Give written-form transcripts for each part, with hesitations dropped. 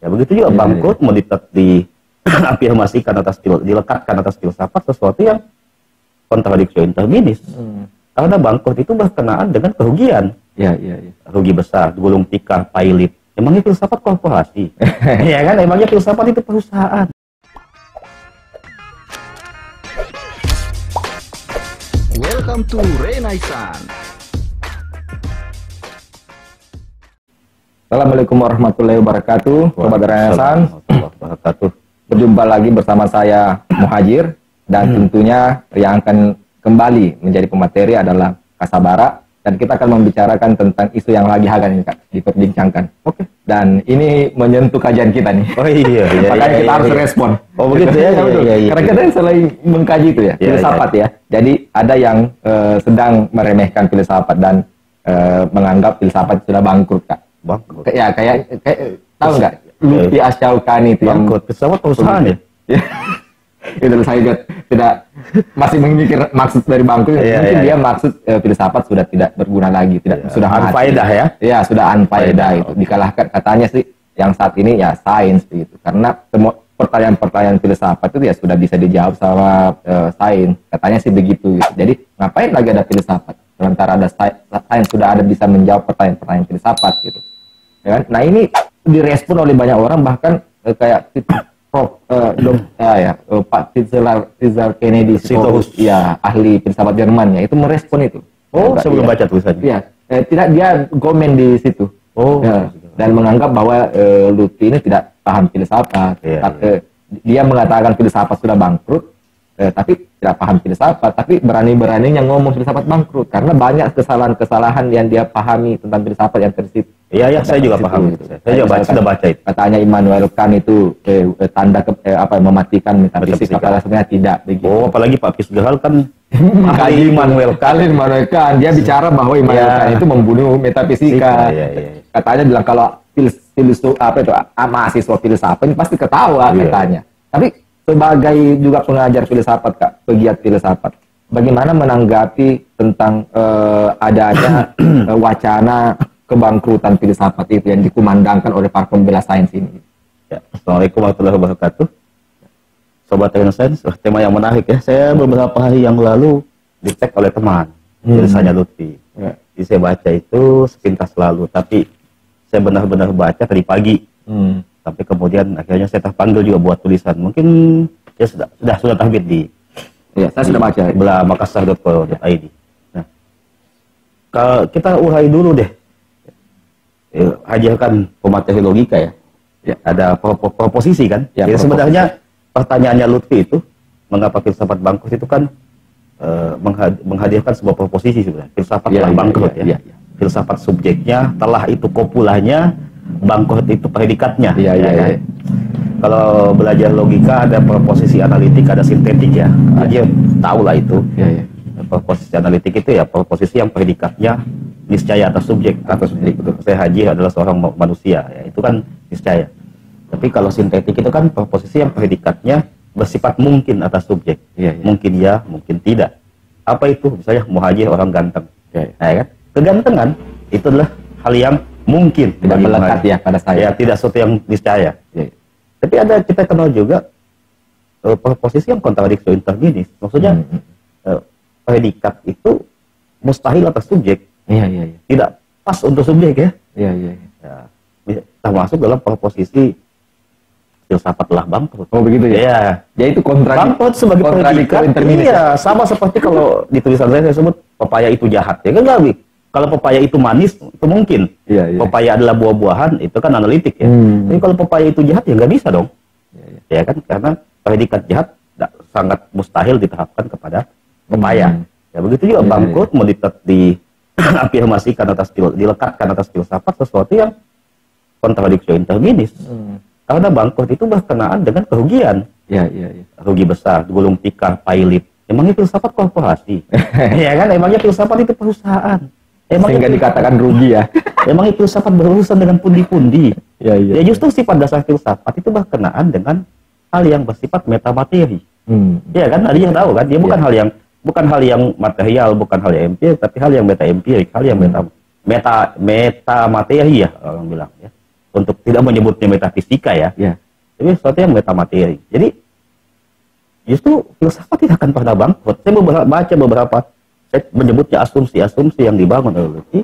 Ya begitu juga bangkrut mau diafirmasikan dilekatkan atas filsafat sesuatu yang kontradiksi interminis. Karena bangkrut itu berkenaan dengan kerugian. Rugi besar, gulung tikar, pailit. Emangnya filsafat korporasi? Ya kan, emangnya filsafat itu perusahaan. Welcome to Renaissance. Assalamualaikum warahmatullahi wabarakatuh, Sobat Renaissance. Berjumpa lagi bersama saya Muhajir, dan tentunya yang akan kembali menjadi pemateri adalah Kasabara, dan kita akan membicarakan tentang isu yang lagi hangat diperbincangkan. Oke. Dan ini menyentuh kajian kita nih. Oh iya. Makanya kita harus respon. Oh begitu ya. Karena kita selalu mengkaji itu ya, filsafat ya. Jadi ada yang sedang meremehkan filsafat dan menganggap filsafat sudah bangkrut, Kak. Bangkrut. Kayak tahu nggak? Lutfi Asyaukani itu yang bangkrut. Filsafat perusahaan ya. Itu saya tidak masih memikir maksud dari bangkrut. Mungkin dia maksud filsafat sudah tidak berguna lagi, sudah unfaedah ya. Ya, sudah unfaedah itu. Dikalahkan katanya sih yang saat ini ya sains begitu. Karena semua pertanyaan-pertanyaan filsafat itu ya sudah bisa dijawab sama sains. Katanya sih begitu gitu. Jadi ngapain lagi ada filsafat? Sementara ada sains sudah ada bisa menjawab pertanyaan-pertanyaan filsafat gitu. Ya kan? Nah, ini direspon oleh banyak orang, bahkan kayak Pak Tizar Kennedy ahli filsafat Jerman ya, itu merespon itu. Oh, saya belum baca tulisannya. Iya, tidak, dia komen di situ. Oh, dan menganggap bahwa Lutfi ini tidak paham filsafat. Dia mengatakan filsafat sudah bangkrut, tapi tidak paham filsafat, tapi berani-beraninya ngomong filsafat bangkrut karena banyak kesalahan-kesalahan yang dia pahami tentang filsafat yang tersebut. Iya, saya juga paham itu. Saya juga sudah baca itu. Katanya Immanuel Kant itu tanda mematikan metafisik, padahal sebenarnya tidak begitu. Oh, apalagi Pak Fitzgerald kan Immanuel Kant, dia bicara bahwa Immanuel Kant itu membunuh metafisika. Katanya bilang kalau mahasiswa filsafat ini pasti ketawa katanya. Tapi sebagai juga pengajar filsafat, Kak, pegiat filsafat, bagaimana menanggapi tentang adanya wacana kebangkrutan filsafat itu yang dikumandangkan oleh para pembela sains ini? Ya, Assalamualaikum warahmatullahi wabarakatuh. Sobat Renaissance, tema yang menarik ya. Saya beberapa hari yang lalu dicek oleh teman, tulisannya Lutfi. Jadi saya baca itu sepintas lalu, tapi saya benar-benar baca tadi pagi. Tapi kemudian akhirnya saya terpanggil juga buat tulisan. Mungkin ya sudah terbit di saya sudah baca belamakassar.co.id. Nah, kalau kita urai dulu deh. Hajarkan pemateri logika ya. Ada proposisi kan. Jadi sebenarnya pertanyaannya Lutfi itu, mengapa filsafat bangkrut itu kan menghadirkan sebuah proposisi sebenarnya. Filsafat telah bangkrut ya. Filsafat subjeknya, telah itu kopulanya, bangkrut itu predikatnya. Kalau belajar logika ada proposisi analitik, ada sintetik ya. Aja tahu lah itu. Proposisi analitik itu ya proposisi yang predikatnya niscaya atas subjek. Saya Haji adalah seorang manusia ya, itu kan niscaya. Tapi kalau sintetik itu kan proposisi yang predikatnya bersifat mungkin atas subjek. Mungkin ya, mungkin tidak. Apa itu? Misalnya Muhajir orang ganteng. Nah, kan? Kegantengan itu adalah hal yang mungkin, tidak melekat ya pada saya. Ya, tidak sesuatu yang niscaya. Tapi ada, kita kenal juga proposisi yang kontradiksi interminis. Maksudnya predikat itu mustahil atas subjek. Tidak pas untuk subjek ya. Termasuk dalam proposisi filsafat telah bangkrut. Oh begitu ya. Ya itu bangkrut sebagai predikat. Iya, sama seperti kalau di tulisan saya sebut pepaya itu jahat. Ya kan nggak. Kalau pepaya itu manis, itu mungkin. Pepaya adalah buah-buahan, itu kan analitik ya. Tapi kalau pepaya itu jahat, ya nggak bisa dong. Ya kan, karena predikat jahat sangat mustahil diterapkan kepada pepaya. Ya begitu juga bangkrut mau diafirmasikan dilekatkan atas filsafat sesuatu yang kontradiksi interminis. Karena bangkrut itu berkenaan dengan kerugian. Rugi besar, gulung tikar, pailit. Emangnya filsafat korporasi? Ya kan, emangnya filsafat itu perusahaan. Sehingga dikatakan rugi ya. Emangnya filsafat berurusan dengan pundi-pundi. Ya justru sifat dasar filsafat itu berkenaan dengan hal yang bersifat metamateri. Ya kan, dia tahu kan, dia bukan hal yang material, bukan hal yang empirik, tapi hal yang meta empirik, hal yang meta materi ya orang bilang ya. untuk tidak menyebutnya metafisika ya, tapi sesuatu yang metamateri. Jadi justru filsafat tidak akan pernah bangkrut. Saya baca beberapa, saya menyebutnya asumsi-asumsi yang dibangun oleh Lutfi.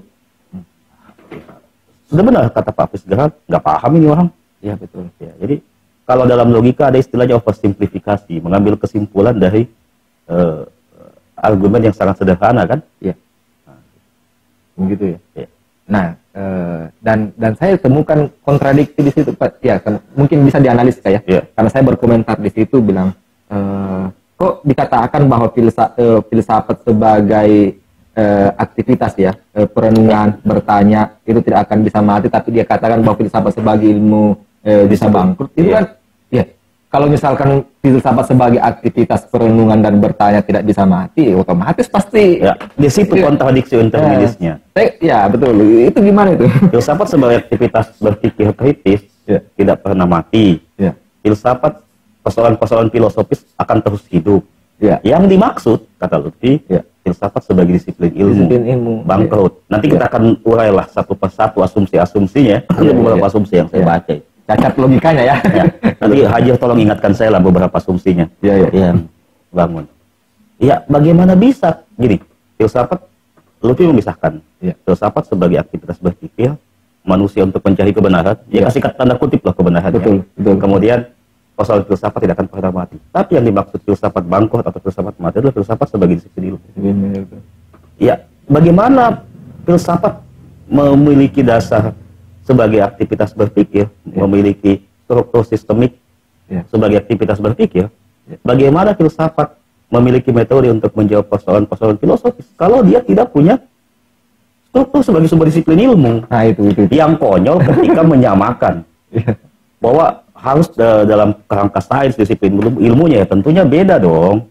Sudah benar kata Pak Hafiz Gerald, nggak paham ini orang. Ya betul. Ya, jadi kalau dalam logika ada istilahnya oversimplifikasi, mengambil kesimpulan dari argumen yang sangat sederhana kan? Iya. Begitu ya. Ya. Nah, dan saya temukan kontradiksi di situ, Pak. Ya, mungkin bisa dianalisis ya. Ya. Karena saya berkomentar di situ bilang, kok dikatakan bahwa filsafat sebagai aktivitas ya, perenungan, bertanya itu tidak akan bisa mati, tapi dia katakan bahwa filsafat sebagai ilmu bisa bangkrut. Itu kan, ya, kalau misalkan filsafat sebagai aktivitas perenungan dan bertanya tidak bisa mati, otomatis pasti. Ya, di situ kontradiksi intermedisnya. Ya betul. Itu gimana itu? Filsafat sebagai aktivitas berpikir kritis tidak pernah mati. Filsafat persoalan-persoalan filosofis akan terus hidup. Yang dimaksud kata Lutfi, filsafat sebagai disiplin ilmu bangkrut. Nanti kita akan urailah satu persatu asumsi-asumsinya. Ada beberapa asumsi yang saya baca. Cacat logikanya ya. Nanti Haji tolong ingatkan saya lah beberapa asumsinya yang bangun. Ya, bagaimana bisa? Gini, filsafat Lutfi memisahkan filsafat sebagai aktivitas berpikir manusia untuk mencari kebenaran. Ya, kasih tanda kutip lah kebenaran. Betul. Kemudian persoalan filsafat tidak akan pernah mati. Tapi yang dimaksud filsafat bangkrut atau filsafat mati adalah filsafat sebagai disiplin ilmu. Ya, bagaimana filsafat memiliki dasar sebagai aktivitas berpikir, memiliki struktur sistemik sebagai aktivitas berpikir, bagaimana filsafat memiliki metode untuk menjawab persoalan-persoalan filosofis kalau dia tidak punya struktur sebagai sebuah disiplin ilmu. Nah, itu. Yang konyol ketika menyamakan bahwa harus dalam kerangka sains disiplin ilmunya ya tentunya beda dong.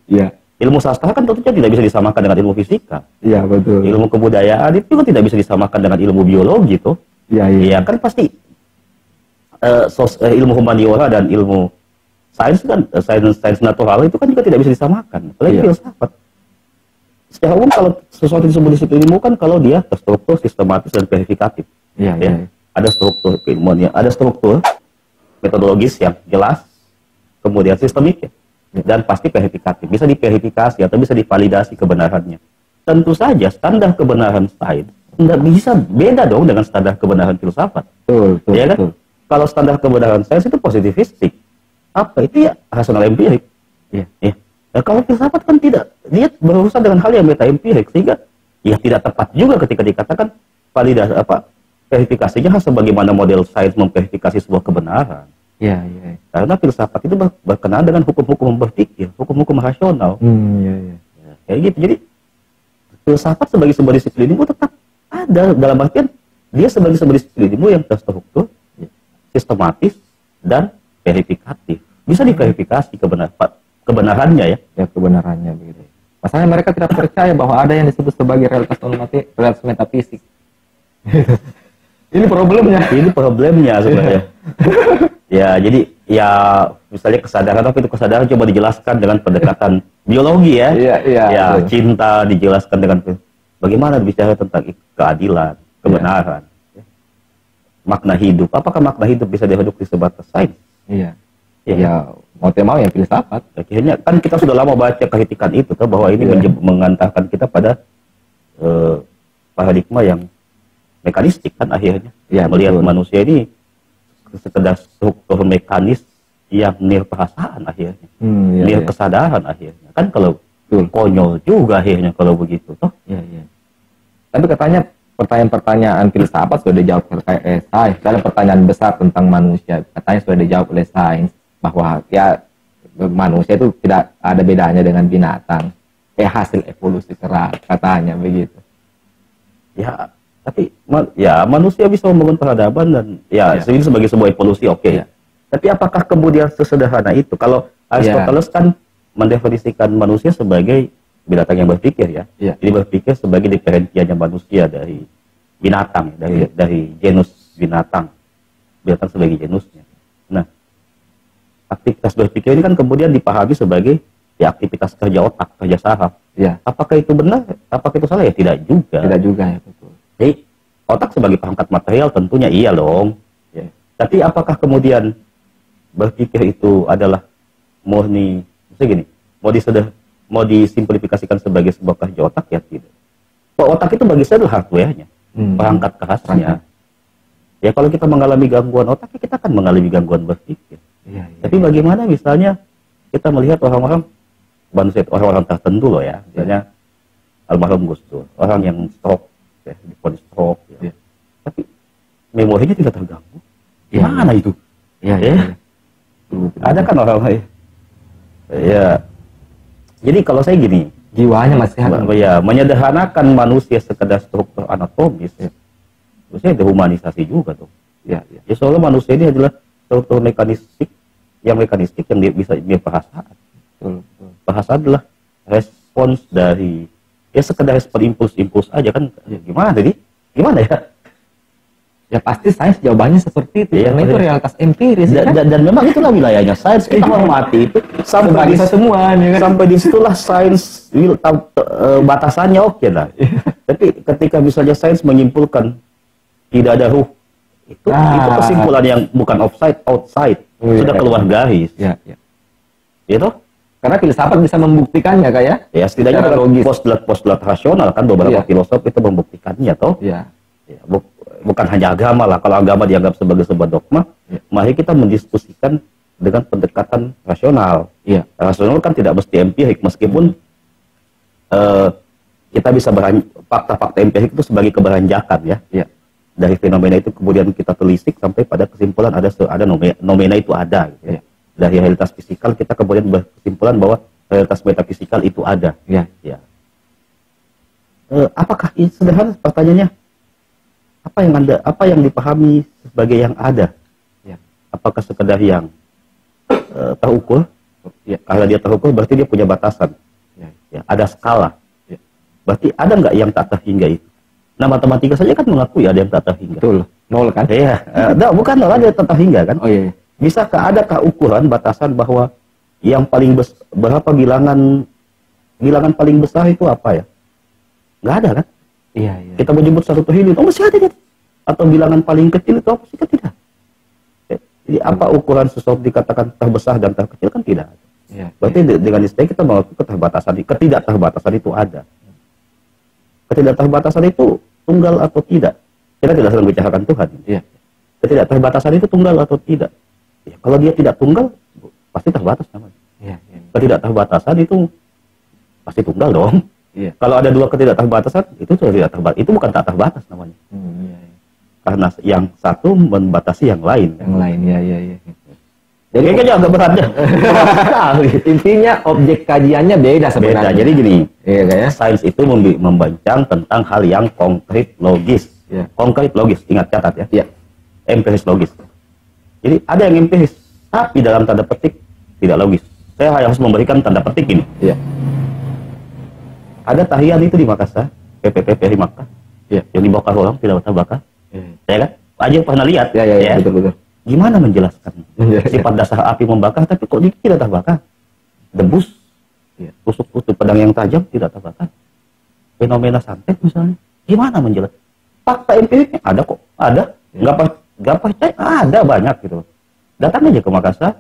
Ilmu sastra kan tentunya tidak bisa disamakan dengan ilmu fisika. Iya, betul. Ilmu kebudayaan itu juga tidak bisa disamakan dengan ilmu biologi tuh. Iya kan pasti ilmu humaniora dan ilmu sains kan sains natural itu kan juga tidak bisa disamakan. Apalagi filsafat. Secara umum kalau sesuatu disebut disiplin ilmu kan kalau dia terstruktur, sistematis dan verifikatif. Ada struktur keilmuan, ada struktur metodologis yang jelas, kemudian sistemik dan pasti verifikatif. Bisa diverifikasi atau bisa divalidasi kebenarannya. Tentu saja standar kebenaran sains tidak bisa beda dong dengan standar kebenaran filsafat. Ya kan? Kalau standar kebenaran sains itu positivistik, apa itu ya rasional empirik. Nah, kalau filsafat kan tidak, dia berurusan dengan hal yang meta empirik sehingga ya tidak tepat juga ketika dikatakan validasi verifikasinya harus sebagaimana model sains memverifikasi sebuah kebenaran. Karena filsafat itu berkenaan dengan hukum-hukum berpikir, hukum-hukum rasional. Kayak gitu. Jadi filsafat sebagai sebuah disiplin ilmu tetap ada dalam artian dia sebagai sebuah disiplin ilmu yang terstruktur, sistematis dan verifikatif. Bisa diverifikasi kebenarannya kebenarannya begitu. Masalahnya mereka tidak percaya bahwa ada yang disebut sebagai realitas non-materi, realitas metafisik. Ini problemnya sebenarnya. Jadi ya misalnya kesadaran apa itu kesadaran coba dijelaskan dengan pendekatan biologi ya. Cinta dijelaskan dengan bagaimana bicara tentang keadilan, kebenaran, makna hidup. Apakah makna hidup bisa direduksi sebatas sains? Mau tidak mau ya filsafat. Akhirnya kan kita sudah lama baca kritikan itu bahwa ini mengantarkan kita pada paradigma yang mekanistik kan akhirnya. Melihat manusia ini sekedar struktur mekanis yang nirperasaan akhirnya. Kesadaran akhirnya. Kan kalau konyol juga akhirnya kalau begitu toh. Tapi katanya pertanyaan-pertanyaan filsafat sudah dijawab oleh sains. Ada pertanyaan besar tentang manusia katanya sudah dijawab oleh sains bahwa manusia itu tidak ada bedanya dengan binatang. Hasil evolusi keras katanya begitu. Tapi manusia bisa membangun peradaban dan ini sebagai sebuah evolusi Tapi apakah kemudian sesederhana itu? Kalau Aristoteles kan mendefinisikan manusia sebagai binatang yang berpikir Jadi berpikir sebagai diferensianya manusia dari binatang, dari genus binatang sebagai genusnya. Nah, aktivitas berpikir ini kan kemudian dipahami sebagai aktivitas kerja otak, kerja saraf. Apakah itu benar? Apakah itu salah? Tidak juga. Tidak juga betul. Jadi otak sebagai perangkat material tentunya iya dong. Tapi apakah kemudian berpikir itu adalah murni, misalnya gini, mau disimplifikasikan sebagai sebuah kerja otak, ya tidak. Otak itu bagi saya adalah hardware-nya, perangkat khasnya. Ya kalau kita mengalami gangguan otak, ya kita akan mengalami gangguan berpikir. Tapi bagaimana misalnya kita melihat orang-orang tertentu loh ya, misalnya almarhum Gus Dur, orang yang stroke, ya, diponis stroke, ya. Tapi memorinya tidak terganggu. Gimana itu? Ada kan orang lain. Ya. Jadi kalau saya gini, jiwanya masih sehat. Ya, menyederhanakan manusia sekedar struktur anatomis, ya. Maksudnya dehumanisasi juga tuh. Ya, soalnya manusia ini adalah struktur mekanistik yang bisa dia perasaan. Bahasa adalah respons dari sekedar respon impuls aja kan. Gimana tadi? Gimana ya? Ya pasti sains jawabannya seperti itu. Karena itu realitas empiris. Dan memang itulah wilayahnya sains. Kita hormati itu sampai semua. Sampai di situlah sains batasannya oke lah. Tapi ketika misalnya sains menyimpulkan tidak ada ruh, itu kesimpulan yang bukan outside, sudah keluar garis. Itu karena filsafat bisa membuktikannya kayak. Ya setidaknya postulat rasional kan beberapa filosof itu membuktikannya toh. Bukan hanya agama lah. Kalau agama dianggap sebagai sebuah dogma, mari kita mendiskusikan dengan pendekatan rasional. Rasional kan tidak mesti empirik, meskipun kita bisa fakta-fakta empirik itu sebagai keberanjakan ya. Dari fenomena itu kemudian kita telisik sampai pada kesimpulan ada nomena itu ada. Gitu, ya. Dari realitas fisikal kita kemudian berkesimpulan bahwa realitas metafisikal itu ada. Apakah ini sederhana pertanyaannya? Apa yang dipahami sebagai yang ada? Apakah sekedar yang terukur? Kalau dia terukur berarti dia punya batasan. Ada skala. Berarti ada nggak yang tak terhingga itu? Nah matematika saja kan mengakui ada yang tak terhingga. Betul. Nol kan? Bukan nol, ada yang tak terhingga kan? Bisakah adakah ukuran batasan bahwa yang paling berapa bilangan paling besar itu apa ya? Nggak ada kan? Kita menyebut 1 triliun, masih ada. Atau bilangan paling kecil itu apa sih? Kan tidak. Jadi apa ukuran sesuatu dikatakan terbesar dan terkecil kan tidak ada. Berarti dengan istilah kita mengakui ketidakterbatasan itu ada. Ketidakterbatasan itu tunggal atau tidak? Kita tidak sedang bicarakan Tuhan. Ketidakterbatasan itu tunggal atau tidak? Kalau dia tidak tunggal, pasti terbatas namanya. Ketidakterbatasan itu pasti tunggal dong. Kalau ada 2 ketidakterbatasan, itu sudah tidak terbatas. Itu bukan tak terbatas namanya. Karena yang satu membatasi yang lain. Jadi kayaknya agak berat ya. Intinya objek kajiannya beda sebenarnya. Jadi gini, sains itu membincang tentang hal yang konkret logis. Konkret logis, ingat catat ya. Empiris logis. Jadi ada yang empiris, tapi dalam tanda petik tidak logis. Saya harus memberikan tanda petik ini. Ada tahiyat itu di Makassar, PPP di Makkah, yang dibakar orang tidak terbakar. Ya kan? Aja pernah lihat. Betul. Gimana menjelaskan sifat dasar api membakar tapi kok tidak terbakar? Debus, tusuk-tusuk pedang yang tajam tidak terbakar. Fenomena santet misalnya, gimana menjelaskan? Fakta empiriknya ada kok, ada. Nggak percaya, ada banyak gitu. Datang aja ke Makassar,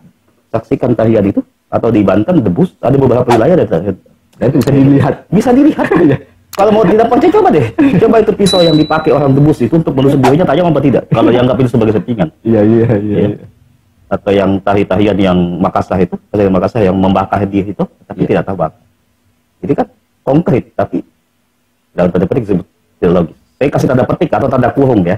saksikan tahiyat itu, atau di Banten debus, ada beberapa wilayah dan itu bisa dilihat. Kalau mau tidak percaya coba deh. Coba itu pisau yang dipakai orang debus itu untuk menusuk buahnya tajam apa tidak? Kalau dianggap itu sebagai settingan. Atau yang tahi-tahian yang Makassar itu, Makassar yang membakar dia itu, tapi tidak terbakar. Jadi kan konkret, tapi dalam tanda petik disebut tidak logis. Saya kasih tanda petik atau tanda kurung ya.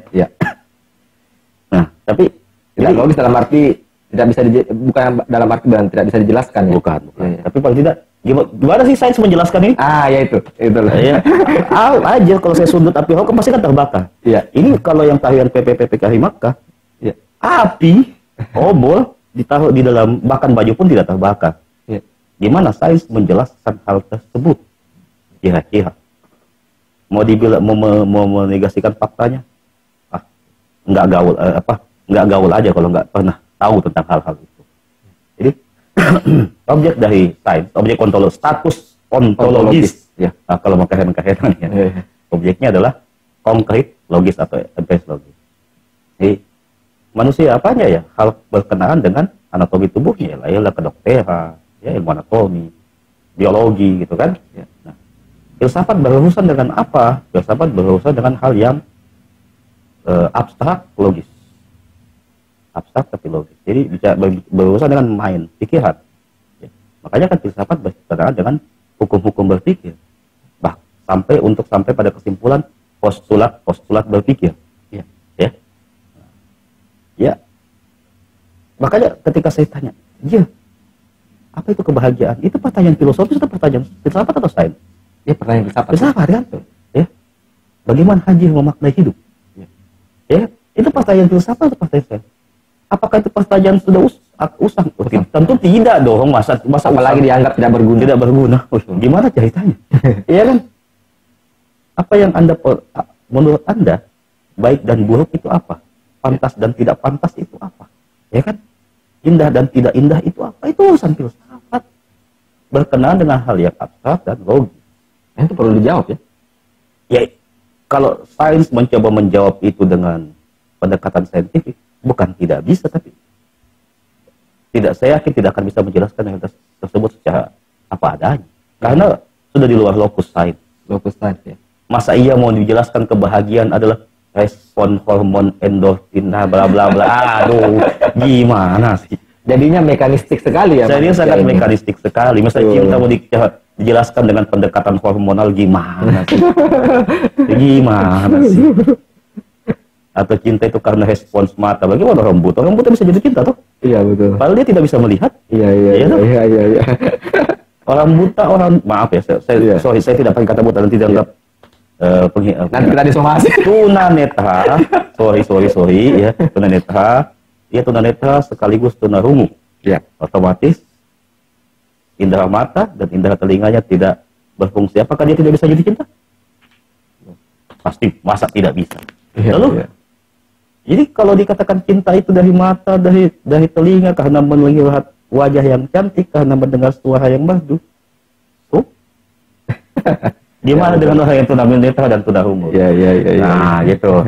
Nah, tapi tidak logis dalam arti tidak bisa bukan dalam arti tidak bisa dijelaskan ya. Bukan. Tapi paling tidak gimana sih sains menjelaskan ini? Itulah. Aja kalau saya sundut api hukum pasti kan terbakar. Ini kalau yang tahian PPPKI Makkah, api obol ditaruh di dalam, bahkan baju pun tidak terbakar. Gimana sains menjelaskan hal tersebut? Kira-kira mau dibilang mau menegasikan faktanya? Nggak gaul aja kalau nggak pernah tahu tentang hal-hal itu. Jadi objek dari sains, objek status ontologis. Kalau mau keren-kerenan objeknya adalah konkret logis atau empiris logis. Jadi manusia apanya ya, hal berkenaan dengan anatomi tubuhnya, lah kedokteran, ya ilmu anatomi, biologi gitu kan. Ya. Nah, filsafat berurusan dengan apa? Filsafat berurusan dengan hal yang abstrak, logis. Abstrak tapi logis. Jadi berurusan dengan mind, pikiran. Ya. Makanya kan filsafat berkenaan dengan hukum-hukum berpikir. Sampai pada kesimpulan postulat berpikir. Ya. Ya. Ya. Makanya ketika saya tanya, ya, apa itu kebahagiaan? Itu pertanyaan filosofis atau pertanyaan filsafat atau sains? Ya, pertanyaan filsafat. Filsafat kan? Ya. Bagaimana haji memaknai hidup? Ya. Ya. Itu pertanyaan filsafat atau pertanyaan sains? Apakah itu pertanyaan sudah usang? Tentu tidak dong. Masa apalagi dianggap tidak berguna. Tidak berguna. Gimana ceritanya? Iya kan? Apa yang menurut Anda baik dan buruk itu apa? Pantas dan tidak pantas itu apa? Ya kan? Indah dan tidak indah itu apa? Itu urusan filsafat. Berkenaan dengan hal yang abstrak dan logis. Itu perlu dijawab ya. Ya, kalau sains mencoba menjawab itu dengan pendekatan saintifik, bukan tidak bisa, tapi saya yakin tidak akan bisa menjelaskan hal tersebut secara apa adanya. Karena sudah di luar lokus sains. Lokus sains ya. Masa iya mau dijelaskan kebahagiaan adalah respon hormon endorfin, bla bla bla. Aduh, gimana sih? Jadinya mekanistik sekali ya. Jadinya sangat mekanistik sekali. Misalnya cinta mau dijelaskan dengan pendekatan hormonal, gimana sih? Gimana sih? Atau cinta itu karena respons mata. Bagaimana orang buta? Orang buta bisa jadi cinta tuh? Iya betul. Padahal dia tidak bisa melihat. Iya. Orang buta, maaf ya, sorry, saya tidak pakai kata buta dan tidak anggap nanti kita disomasi. Tunanetra, sorry ya, tunanetra, dia tunanetra sekaligus tunarungu. Ya, otomatis indera mata dan indera telinganya tidak berfungsi. Apakah dia tidak bisa jadi cinta? Pasti, masa tidak bisa. Lalu, jadi kalau dikatakan cinta itu dari mata, dari telinga karena melihat wajah yang cantik, karena mendengar suara yang merdu, gimana dengan orang yang tunanetra dan tunarungu? Iya. Nah, gitu.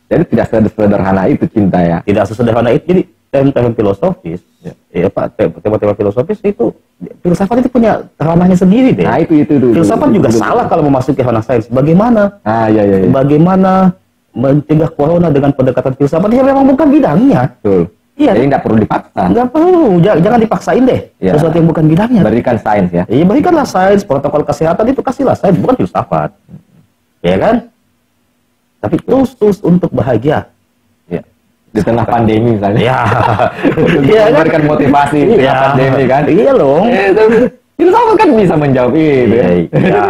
Jadi tidak sederhana itu cinta ya. Tidak sesederhana itu. Jadi tema-tema filosofis, tema-tema filosofis itu, filsafat itu punya ranahnya sendiri deh. Nah, itu dulu. Filsafat juga salah kalau memasuki ranah sains. Bagaimana? Iya. Bagaimana mencegah corona dengan pendekatan filsafat? Ya memang bukan bidangnya. Betul. Iya. Jadi nggak perlu dipaksa. Nggak perlu, jangan dipaksain deh. Ya. Sesuatu yang bukan bidangnya. Berikan sains ya. Iya, berikanlah sains, protokol kesehatan itu kasihlah sains, bukan filsafat. Ya kan? Tapi tools untuk bahagia. Ya. Di tengah pandemi misalnya. Ya. Iya kan? Memberikan motivasi di tengah pandemi kan. Iya loh. Filsafat kan bisa menjawab itu. Iya.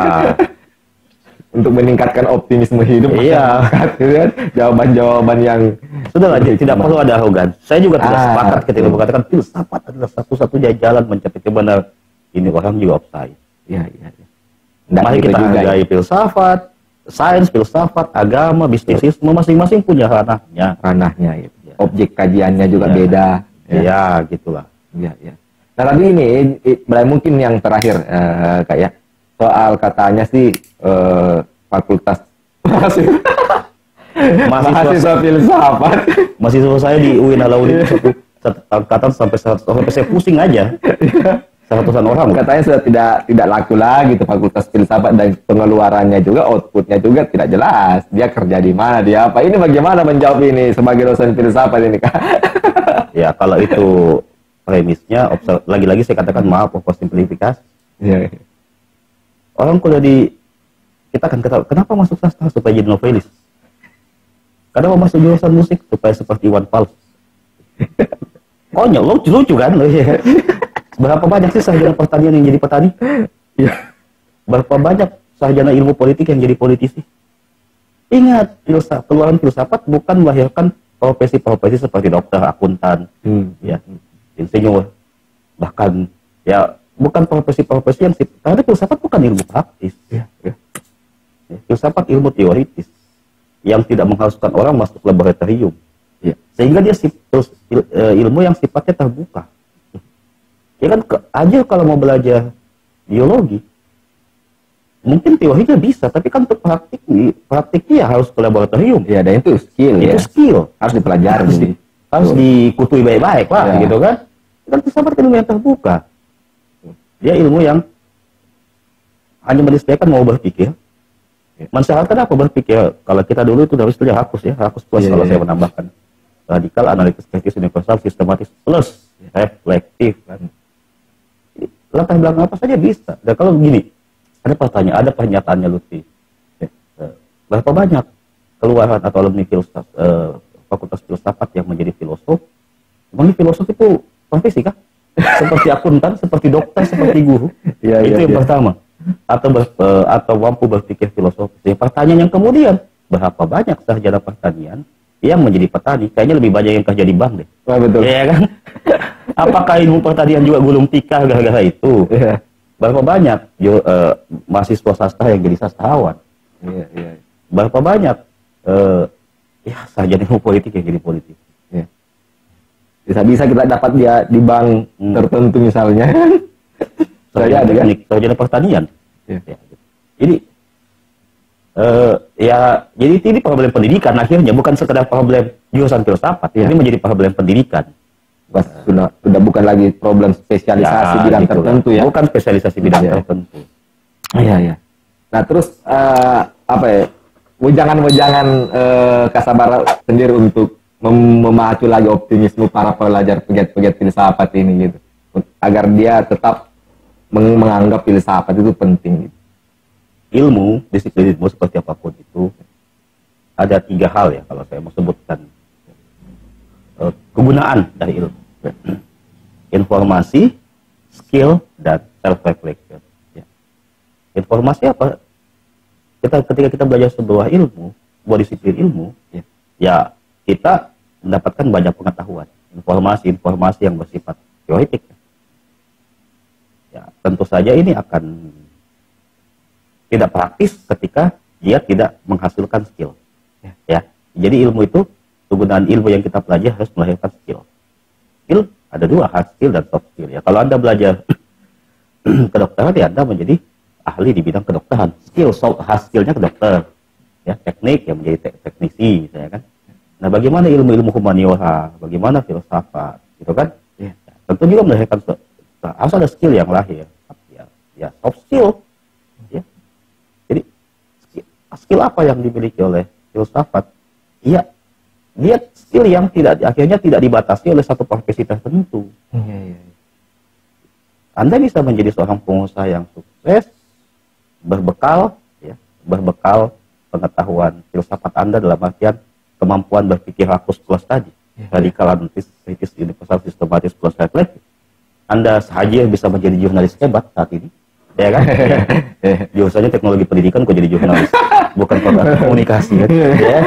Untuk meningkatkan optimisme hidup masyarakat, gitu kan? Jawaban-jawaban yang sudah tidak perlu ada arogan. Saya juga tidak sepakat ketika mengatakan filsafat adalah satu-satunya jalan mencapai kebenaran. Ini orang juga offside. Iya. Mari kita hargai filsafat, sains, filsafat, agama, bisnisisme, masing-masing punya ranahnya. Gitu. Ya. Objek kajiannya juga beda. Iya, gitulah. Iya. Nah, tapi ini mungkin yang terakhir kayak soal katanya sih fakultas mahasiswa filsafat. Mahasiswa saya di UIN Alauddin itu satu angkatan sampai saya pusing aja. 100-an orang. Katanya sudah tidak laku lagi tuh fakultas filsafat, dan pengeluarannya juga, outputnya juga tidak jelas. Dia kerja di mana, dia apa? Ini bagaimana menjawab ini sebagai dosen filsafat ini, Kak? Ya, kalau itu premisnya, lagi-lagi saya katakan maaf, oversimplifikasi. Iya. Orang kuliah kita kan ketahui, kenapa masuk sastra supaya jadi novelis? Kenapa masuk jurusan musik supaya seperti Iwan Fals? Konyol, lucu kan? Berapa banyak sih sarjana pertanian yang jadi petani? Berapa banyak sarjana ilmu politik yang jadi politisi? Ingat, keluaran filsafat bukan melahirkan profesi-profesi seperti dokter, akuntan, insinyur, bahkan bukan profesi-profesi yang karena filsafat bukan ilmu praktis. Filsafat ilmu teoritis yang tidak mengharuskan orang masuk laboratorium. Sehingga dia ilmu yang sifatnya terbuka. Ya kan, aja kalau mau belajar biologi, mungkin teorinya bisa, tapi kan untuk praktiknya harus ke laboratorium. Ya, dan itu skill. Itu skill. Harus dipelajari. harus dikutui baik-baik Pak, gitu kan. Kan filsafat ilmu yang terbuka. Dia ilmu yang hanya menisbahkan mau berpikir. Mensyaratkan apa berpikir? Kalau kita dulu itu harus belajar Hakus ya, Hakus plus kalau saya menambahkan. Radikal, analitis, kritis, universal, sistematis, plus reflektif kan. Jadi, latar belakang apa saja bisa. Dan kalau begini, ada pernyataannya Lutfi. Berapa banyak keluaran atau alumni fakultas filsafat yang menjadi filosof? Memang filosof itu profesi kah? Seperti akuntan, seperti dokter, seperti guru. Itu yang pertama. Atau mampu berpikir filosofis. Pertanyaan yang kemudian, berapa banyak sarjana pertanian yang menjadi petani? Kayaknya lebih banyak yang kerja di bank deh. Betul. Iya kan? Apakah ilmu pertanian juga gulung tikar gara-gara itu? Berapa banyak mahasiswa sastra yang jadi sastrawan? Berapa banyak sarjana ilmu politik yang jadi politik? Bisa kita dapat dia di bank tertentu misalnya. Saya ada kan sarjana pertanian. Jadi jadi ini problem pendidikan akhirnya, bukan sekedar problem jurusan filsafat. Ini menjadi problem pendidikan. Sudah bukan lagi problem spesialisasi bidang tertentu ya. Bukan spesialisasi bidang tertentu. Iya. Nah terus apa ya? Wejangan-wejangan Kasabara sendiri untuk memacu lagi optimisme para pelajar pegiat-pegiat filsafat ini gitu, agar dia tetap menganggap filsafat itu penting gitu. Ilmu, disiplin ilmu seperti apapun itu ada 3 hal ya kalau saya mau sebutkan kegunaan dari ilmu. Informasi, skill, dan self-reflection. Informasi apa? Ketika kita belajar sebuah ilmu, sebuah disiplin ilmu, ya kita mendapatkan banyak pengetahuan, informasi yang bersifat teoretik. Ya, tentu saja ini akan tidak praktis ketika dia tidak menghasilkan skill. Ya, jadi ilmu itu, kegunaan ilmu yang kita pelajari harus melahirkan skill. Skill ada 2, hard skill dan soft skill. Ya, kalau Anda belajar kedokteran, ya Anda menjadi ahli di bidang kedokteran. Hard skillnya ke dokter. Ya, teknik yang menjadi teknisi, saya kan. Nah, bagaimana ilmu-ilmu humaniora, bagaimana filsafat, gitu kan? Tentu juga melahirkan harus ada skill yang lahir. Ya soft skill. Ya. Jadi skill apa yang dimiliki oleh filsafat? Ya, dia skill yang akhirnya tidak dibatasi oleh satu profesi tertentu. Anda bisa menjadi seorang pengusaha yang sukses berbekal pengetahuan filsafat Anda dalam artian kemampuan berpikir Hakus plus tadi, radikal, analitis, kritis, universal, sistematis plus reflektif. Anda saja bisa menjadi jurnalis hebat saat ini, ya kan? Jurusannya teknologi pendidikan kok jadi jurnalis, bukan komunikasi kan? Ya.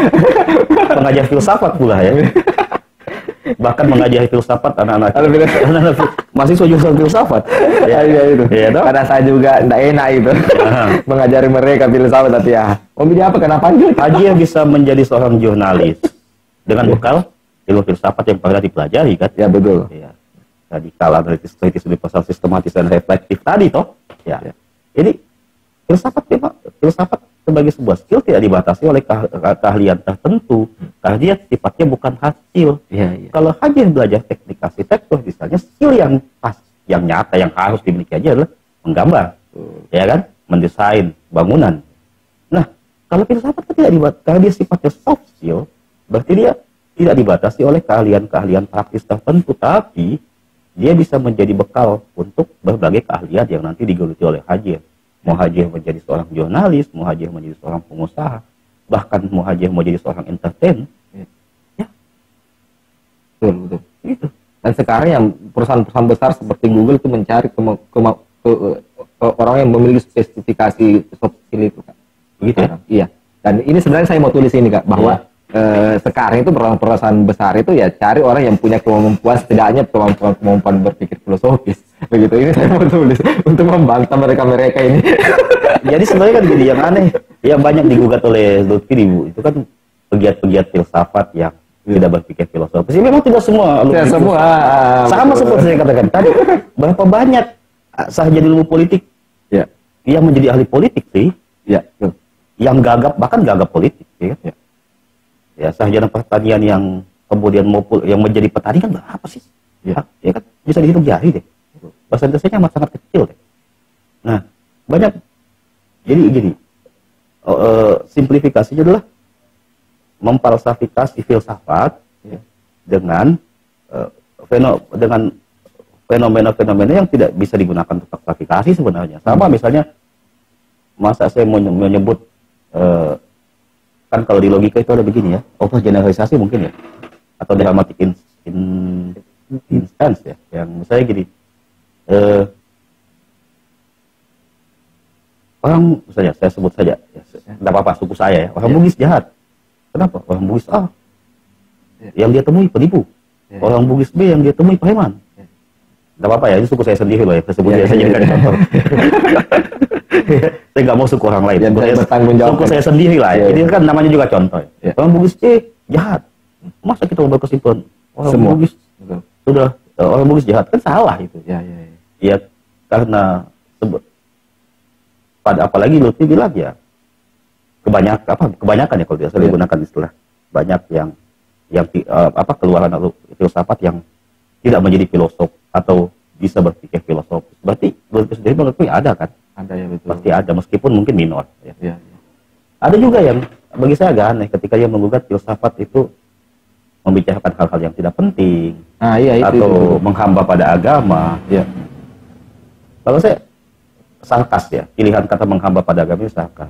Pengajar filsafat pula ya. Bahkan mengajari filsafat anak-anak mahasiswa jurusan filsafat. Itu. Karena saya juga tidak enak itu mengajari mereka filsafat, tapi ya dia apa kenapa Haji bisa menjadi seorang jurnalis dengan bekal ilmu filsafat yang pernah dipelajari kan? Ya betul. Ya. Radikal, analitis, kritis, universal, sistematis, dan reflektif tadi toh. Ya. Jadi filsafat sebagai sebuah skill tidak dibatasi oleh keahlian tertentu, karena dia sifatnya bukan hard skill. Kalau Haji belajar teknik arsitektur, misalnya skill yang pas, yang nyata, yang harus dimiliki aja adalah menggambar, ya kan, mendesain bangunan. Nah, kalau filsafat tidak dibatasi, karena dia sifatnya soft skill, berarti dia tidak dibatasi oleh keahlian-keahlian praktis tertentu, tapi dia bisa menjadi bekal untuk berbagai keahlian yang nanti digeluti oleh Haji. Mau Haji menjadi seorang jurnalis, mau Haji menjadi seorang pengusaha, bahkan mau Haji menjadi seorang entertain. Ya. Betul. Itu. Dan sekarang yang perusahaan-perusahaan besar seperti Google itu mencari orang yang memiliki spesifikasi soft skill itu, Kak. Begitu ya? Iya. Dan ini sebenarnya saya mau tulis ini, Kak, bahwa sekarang itu perusahaan besar itu ya cari orang yang punya kemampuan, setidaknya kemampuan berpikir filosofis. Begitu, ini saya mau tulis untuk membantah mereka ini. Jadi sebenarnya kan gini, yang aneh, yang banyak digugat oleh Lutfi itu kan pegiat-pegiat filsafat yang tidak berpikir filosofis. Ini memang tidak semua. Tidak semua. Sama seperti saya katakan tadi, berapa banyak sarjana ilmu politik yang menjadi ahli politik sih? Yang gagap, bahkan gagap politik, ya. Ya, sarjana pertanian yang kemudian yang menjadi petani kan berapa sih? Ya kan bisa dihitung jari deh. Persentasenya amat sangat kecil deh. Nah, banyak. Jadi gini, simplifikasinya adalah memfalsifikasi filsafat dengan fenomena-fenomena yang tidak bisa digunakan untuk falsifikasi sebenarnya. Sama misalnya, masa saya mau menyebut kan kalau di logika itu ada begini ya, overgeneralisasi mungkin ya, atau dramatic instance ya, yang misalnya gini, orang misalnya saya sebut saja, tidak apa-apa suku saya ya, orang Bugis jahat. Kenapa? Orang Bugis A yang dia temui penipu, orang Bugis B yang dia temui preman. Tidak apa-apa ya, ini suku saya sendiri loh ya, tersebut saya jadikan contoh. Saya nggak mau suku orang lain. Suku saya sendiri lah ya. Ini kan namanya juga contoh. Orang Bugis C jahat. Masa kita mau berkesimpulan orang Bugis sudah orang Bugis jahat, kan salah itu. Ya karena apalagi Lutfi bilang ya kebanyakan ya kalau biasa digunakan istilah banyak yang keluaran filsafat yang tidak menjadi filosof atau bisa berpikir filosofis. Berarti Lutfi sendiri menurutku ada kan? Ada ya, betul. Pasti ada meskipun mungkin minor. Ya. Ada juga yang bagi saya agak aneh ketika dia menggugat filsafat itu membicarakan hal-hal yang tidak penting atau menghamba pada agama. Ya. Kalau saya sarkas ya, pilihan kata menghamba pada agama itu sarkas.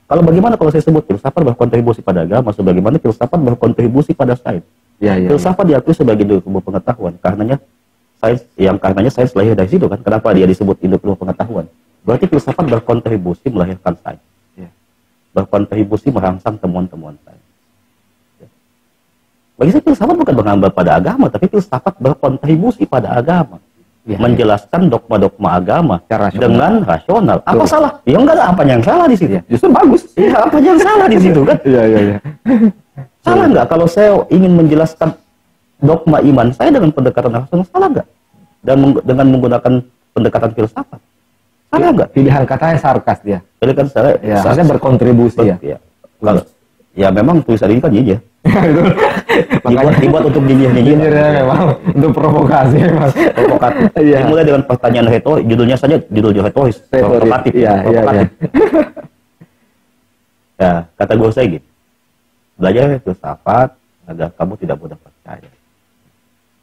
Kalau bagaimana kalau saya sebut filsafat berkontribusi pada agama, sebagaimana filsafat berkontribusi pada sains. Filsafat diakui sebagai ilmu pengetahuan, karenanya sains lahir dari situ kan. Kenapa dia disebut ilmu pengetahuan? Berarti filsafat berkontribusi melahirkan sains, berkontribusi merangsang temuan-temuan sains. Bagi saya filsafat bukan menghamba pada agama, tapi filsafat berkontribusi pada agama. Menjelaskan dogma-dogma agama dengan rasional. Apa salah? Ya enggak ada apa yang salah di situ. Justru bagus. Ya, apa yang salah di situ kan? Salah nggak kalau saya ingin menjelaskan dogma iman saya dengan pendekatan rasional? Salah nggak? Dan dengan menggunakan pendekatan filsafat? Salah nggak? Pilihan katanya sarkas dia. Pilihan saya harusnya berkontribusi ya. Kalau ya memang tulisan ini kan ya. dibuat untuk nyinyir ya, memang untuk provokasi memang. Provokatif. Dimulai dengan pertanyaan retoris, judulnya saja judul retoris, provokatif. Ya, kata gue saya gitu. Belajar filsafat agar kamu tidak mudah percaya.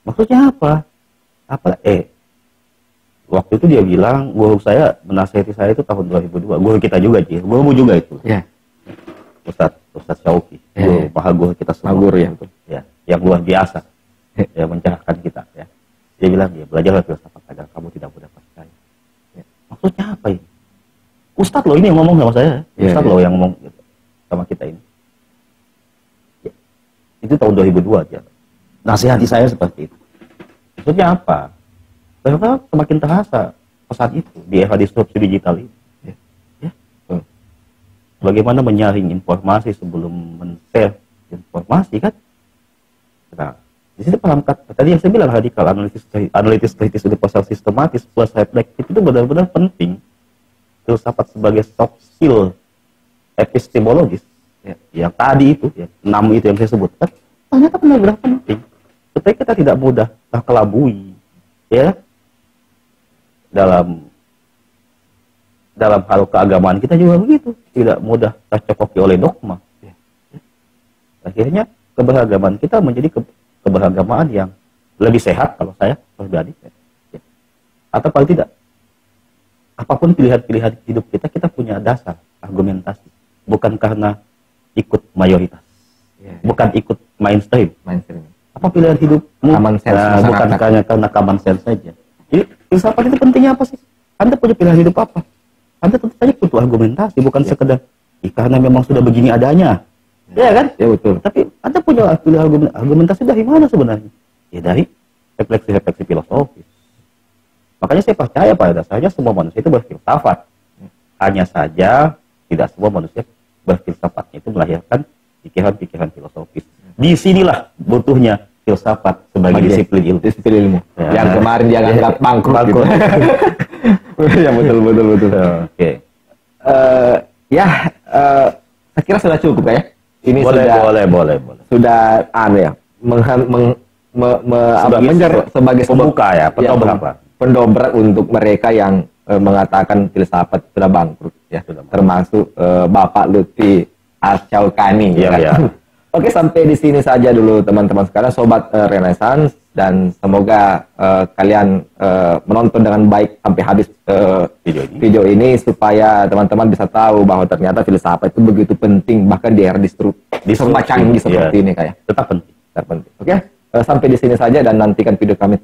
Maksudnya apa? Waktu itu dia bilang, guru saya menasihati saya itu tahun 2002. Guru kita juga, guru juga itu. Ustadz Syauki, guru kita semua, guru yang luar biasa, mencerahkan kita. Ya. Dia bilang, belajarlah filsafat agar kamu tidak mudah percaya. Maksudnya apa ini? Ustadz loh ini yang ngomong sama saya, Ustadz loh yang ngomong gitu, sama kita ini. Itu tahun 2002 aja. Nasihati saya seperti itu. Maksudnya apa? Ternyata semakin terasa pesan itu di era disrupsi digital ini. Bagaimana menyaring informasi sebelum men-share informasi kan? Nah, di sini paham tadi yang saya bilang radikal, analitis kritis, universal, sistematis plus reflektif itu benar-benar penting. Filsafat sebagai soft skill epistemologis, yang tadi itu, 6 itu yang saya sebutkan, ternyata benar-benar penting supaya kita tidak mudah terkelabui, ya, dalam hal keagamaan kita juga begitu, tidak mudah tercokoki oleh dogma. Akhirnya keberagaman kita menjadi keberagamaan yang lebih sehat kalau saya pribadi. Atau paling tidak, apapun pilihan-pilihan hidup kita punya dasar argumentasi, bukan karena ikut mayoritas, bukan ikut mainstream. Apa pilihan hidupmu? Bukan karena common sense saja. Jadi filsafat itu pentingnya apa sih? Anda punya pilihan hidup apa? Anda tentu saja butuh argumentasi, bukan sekedar karena memang sudah begini adanya. Ya kan? Ya betul. Tapi Anda punya argumentasi dari mana sebenarnya? Ya dari refleksi-refleksi filosofis. Makanya saya percaya pada dasarnya semua manusia itu berfilsafat. Hanya saja tidak semua manusia berfilsafatnya itu melahirkan pikiran-pikiran filosofis. Di sinilah butuhnya filsafat sebagai disiplin ilmu. Ya. Yang kemarin dia anggap bangkrut. Gitu. Ya betul. Oke. Saya kira sudah cukup ya. ini boleh, sudah sudah ya sebagai pembuka ya, pendobrak untuk mereka yang mengatakan filsafat sudah bangkrut ya, termasuk Bapak Lutfi Asyaukani ya. Oke, sampai di sini saja dulu teman-teman sekalian, sobat Renaissance, dan semoga kalian menonton dengan baik sampai habis video ini supaya teman-teman bisa tahu bahwa ternyata filsafat itu begitu penting, bahkan di era disrupsi canggih seperti ini kayak tetap penting. Oke, sampai di sini saja dan nantikan video kami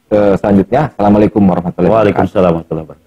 selanjutnya. Assalamualaikum warahmatullahi wabarakatuh. Waalaikumsalam warahmatullahi wabarakatuh.